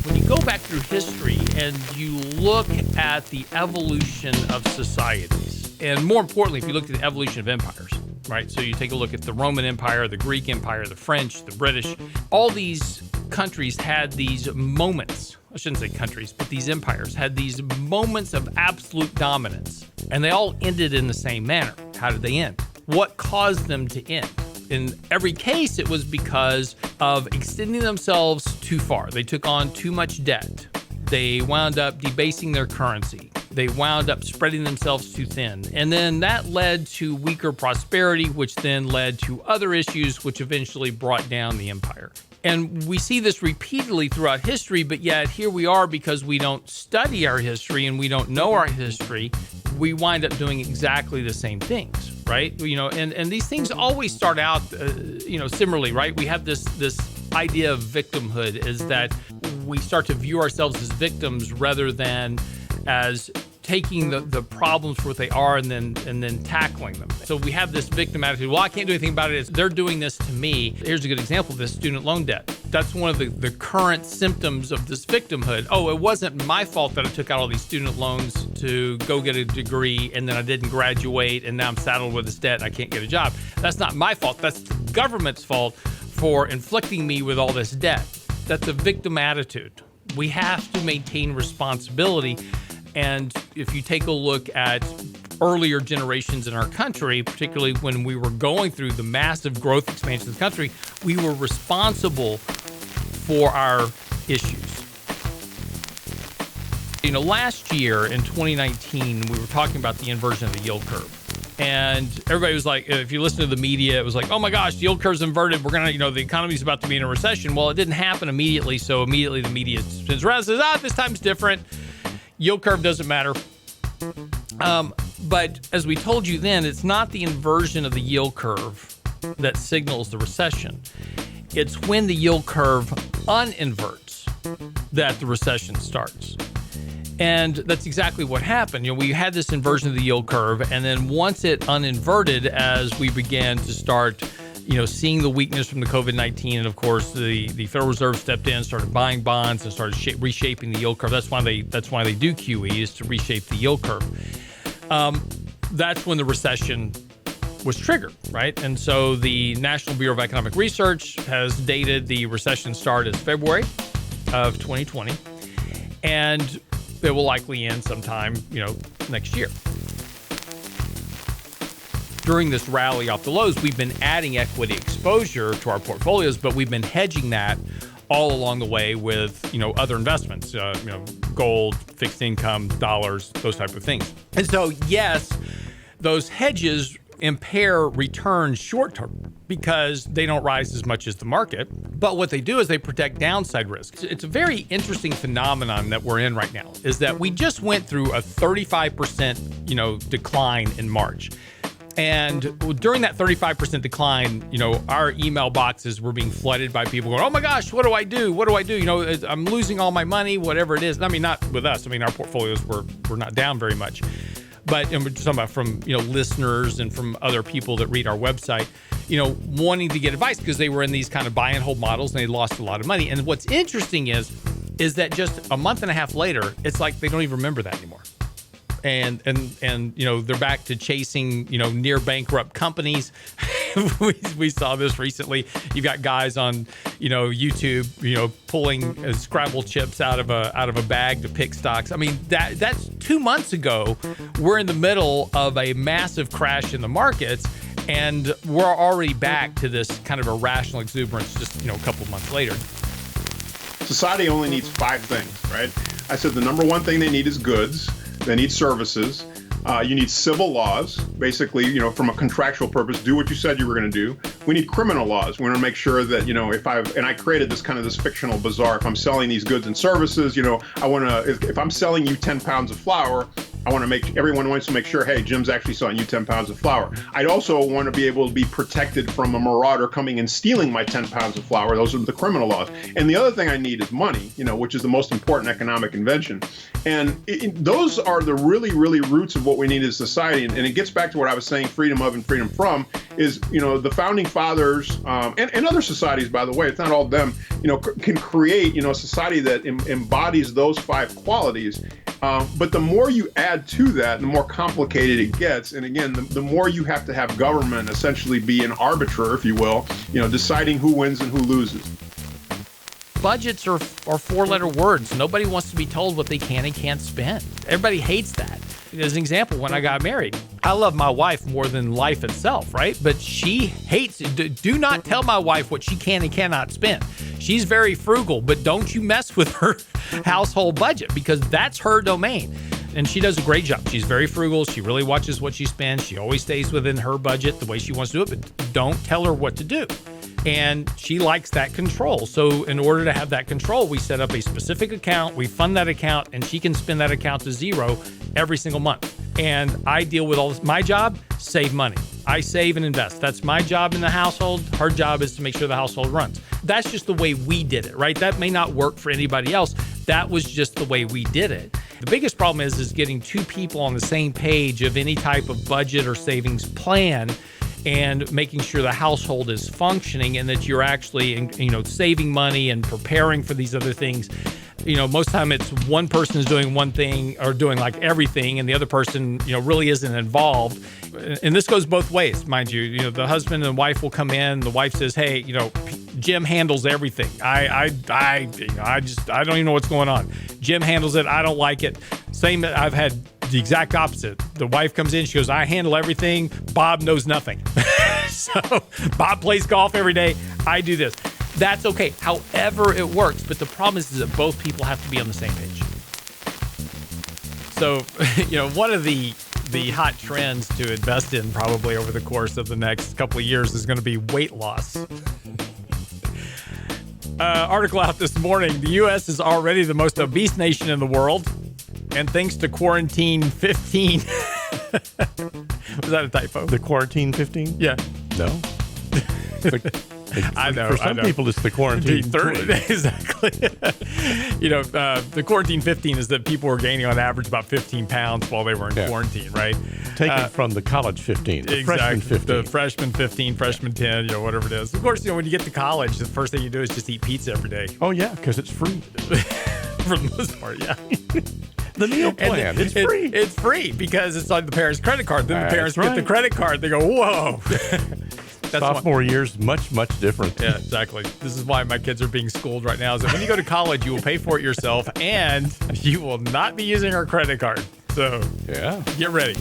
When you go back through history and you look at the evolution of societies, and more importantly, if you look at the evolution of empires, right? So you take a look at the Roman Empire, the Greek Empire, the French, the British, all these countries had these moments. I shouldn't say countries, but these empires had these moments of absolute dominance, and they all ended in the same manner. How did they end? What caused them to end? In every case, it was because of extending themselves too far. They took on too much debt. They wound up debasing their currency. They wound up spreading themselves too thin. And then that led to weaker prosperity, which then led to other issues, which eventually brought down the empire. And we see this repeatedly throughout history, but yet here we are, because we don't study our history and we don't know our history, we wind up doing exactly the same things, right? And these things always start out, similarly, right? We have this idea of victimhood, is that we start to view ourselves as victims rather than as taking the problems for what they are and then tackling them. So we have this victim attitude. Well, I can't do anything about it. They're doing this to me. Here's a good example of this: student loan debt. That's one of the current symptoms of this victimhood. Oh, it wasn't my fault that I took out all these student loans to go get a degree and then I didn't graduate and now I'm saddled with this debt and I can't get a job. That's not my fault. That's the government's fault for inflicting me with all this debt. That's a victim attitude. We have to maintain responsibility. And if you take a look at earlier generations in our country, particularly when we were going through the massive growth expansion of the country, we were responsible for our issues. Last year in 2019, we were talking about the inversion of the yield curve. And everybody was like, if you listen to the media, it was like, oh my gosh, the yield curve's inverted. We're going to, the economy's about to be in a recession. Well, it didn't happen immediately. So immediately the media spins around and says, this time's different. Yield curve doesn't matter. But as we told you then, it's not the inversion of the yield curve that signals the recession. It's when the yield curve uninverts that the recession starts. And that's exactly what happened. We had this inversion of the yield curve, and then once it uninverted, as we began to start seeing the weakness from the COVID-19, and of course the Federal Reserve stepped in, started buying bonds, and started reshaping the yield curve. That's why they do QE, is to reshape the yield curve. That's when the recession was triggered, right? And so the National Bureau of Economic Research has dated the recession start as February of 2020, and it will likely end sometime, next year. During this rally off the lows, we've been adding equity exposure to our portfolios, but we've been hedging that all along the way with, other investments, gold, fixed income, dollars, those type of things. And so, yes, those hedges impair returns short term because they don't rise as much as the market. But what they do is they protect downside risk. It's a very interesting phenomenon that we're in right now, is that we just went through a 35%, decline in March. And during that 35% decline, our email boxes were being flooded by people going, oh my gosh, what do I do? What do I do? I'm losing all my money, whatever it is. I mean, not with us. I mean, our portfolios were not down very much. But we're talking about from, listeners and from other people that read our website, wanting to get advice because they were in these kind of buy and hold models and they lost a lot of money. And what's interesting is that just a month and a half later, it's like they don't even remember that anymore. And they're back to chasing, near bankrupt companies. we saw this recently. You've got guys on, YouTube, pulling Scrabble chips out of a bag to pick stocks. I mean, that's 2 months ago. We're in the middle of a massive crash in the markets, and we're already back to this kind of irrational exuberance just, a couple of months later. Society only needs 5 things, right? I said the number one thing they need is goods. They need services. You need civil laws, basically, from a contractual purpose, do what you said you were going to do. We need criminal laws. We want to make sure that, and I created this fictional bazaar. If I'm selling these goods and services, if I'm selling you 10 pounds of flour, everyone wants to make sure, hey, Jim's actually selling you 10 pounds of flour. I'd also want to be able to be protected from a marauder coming and stealing my 10 pounds of flour. Those are the criminal laws. And the other thing I need is money, which is the most important economic invention. And those are the really, really roots of what we need as society. And it gets back to what I was saying, freedom of and freedom from, is, the founding fathers and other societies, by the way, it's not all of them, can create, a society that embodies those 5 qualities. But the more you add to that, the more complicated it gets. And again, the more you have to have government essentially be an arbiter, if you will, deciding who wins and who loses. Budgets are 4-letter words. Nobody wants to be told what they can and can't spend. Everybody hates that. As an example, when I got married, I love my wife more than life itself, right? But she hates it. Do not tell my wife what she can and cannot spend. She's very frugal, but don't you mess with her household budget because that's her domain. And she does a great job. She's very frugal. She really watches what she spends. She always stays within her budget the way she wants to do it, but don't tell her what to do. And she likes that control. So in order to have that control, we set up a specific account, we fund that account, and she can spend that account to zero every single month. And I deal with all this. My job, save money. I save and invest. That's my job in the household. Her job is to make sure the household runs. That's just the way we did it, right? That may not work for anybody else. That was just the way we did it. The biggest problem is getting 2 people on the same page of any type of budget or savings plan and making sure the household is functioning and that you're actually, saving money and preparing for these other things. Most time it's one person is doing one thing or doing like everything and the other person, really isn't involved. And this goes both ways, mind you. The husband and wife will come in. The wife says, hey, Jim handles everything. I don't even know what's going on. Jim handles it. I don't like it. Same, I've had the exact opposite. The wife comes in, she goes, I handle everything. Bob knows nothing. So Bob plays golf every day. I do this. That's okay. However it works. But the problem is that both people have to be on the same page. So, one of the hot trends to invest in probably over the course of the next couple of years is going to be weight loss. Article out this morning, the U.S. is already the most obese nation in the world. And thanks to Quarantine 15. Was that a typo? The Quarantine 15? Yeah. No. I know. For some people, it's the Quarantine 30. Exactly. The Quarantine 15 is that people were gaining on average about 15 pounds while they were in quarantine, right? Taken from the college 15, the freshman 15. The freshman 15, freshman 10, whatever it is. Of course, when you get to college, the first thing you do is just eat pizza every day. Oh, yeah, because it's free. For the most part, yeah. The meal plan, it's free. It's free because it's on the parents' credit card. Then the parents get the credit card. They go, whoa. Sophomore year's much, much different. Yeah, exactly. This is why my kids are being schooled right now. Is that when you go to college, you will pay for it yourself and you will not be using our credit card. So, yeah, get ready.